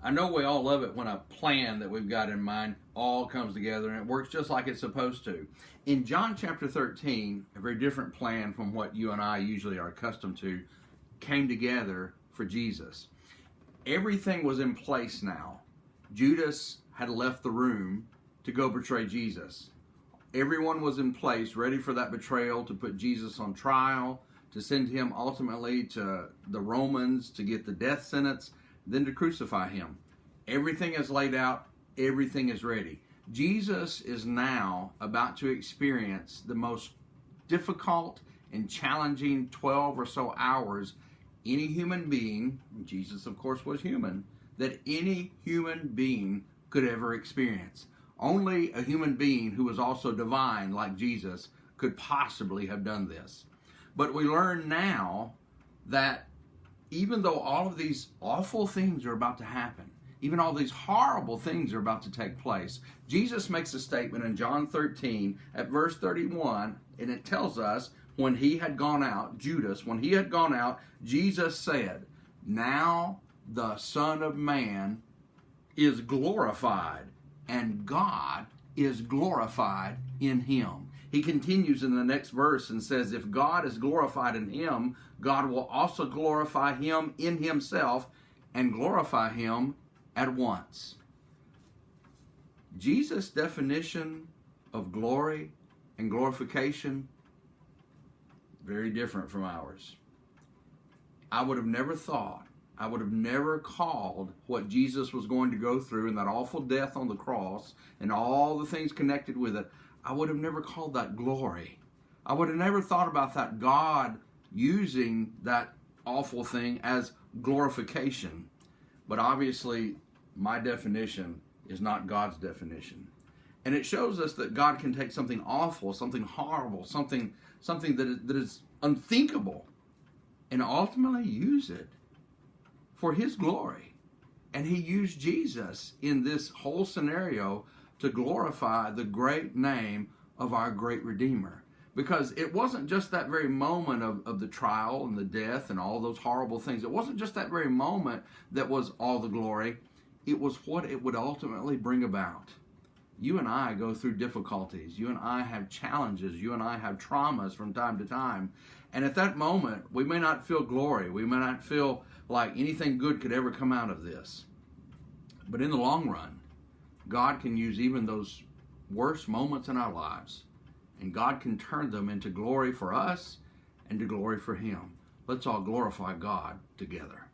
I know we all love it when a plan that we've got in mind all comes together and it works just like it's supposed to. In John chapter 13, a very different plan from what you and I usually are accustomed to came together for Jesus. Everything was in place now. Judas had left the room to go betray Jesus. Everyone was in place, ready for that betrayal, to put Jesus on trial, to send him ultimately to the Romans to get the death sentence, then to crucify him. Everything is laid out. Everything is ready. Jesus is now about to experience the most difficult and challenging 12 or so hours any human being, Jesus of course was human, that any human being could ever experience. Only a human being who was also divine like Jesus could possibly have done this. But we learn now that even though all of these awful things are about to happen, even all these horrible things are about to take place, Jesus makes a statement in John 13 at verse 31, and it tells us when he had gone out, Judas, when he had gone out, Jesus said, "Now the Son of Man is glorified, and God is glorified in him." He continues in the next verse and says, if God is glorified in him, God will also glorify him in himself and glorify him at once. Jesus' definition of glory and glorification, very different from ours. I would have never thought, I would have never called what Jesus was going to go through in that awful death on the cross and all the things connected with it, I would have never called that glory. I would have never thought about that God using that awful thing as glorification. But obviously, my definition is not God's definition. And it shows us that God can take something awful, something horrible, something that is unthinkable, and ultimately use it for his glory. And he used Jesus in this whole scenario to glorify the great name of our great Redeemer. Because it wasn't just that very moment of the trial and the death and all those horrible things. It wasn't just that very moment that was all the glory. It was what it would ultimately bring about. You and I go through difficulties. You and I have challenges. You and I have traumas from time to time. And at that moment, we may not feel glory. We may not feel like anything good could ever come out of this. But in the long run, God can use even those worst moments in our lives, and God can turn them into glory for us and to glory for him. Let's all glorify God together.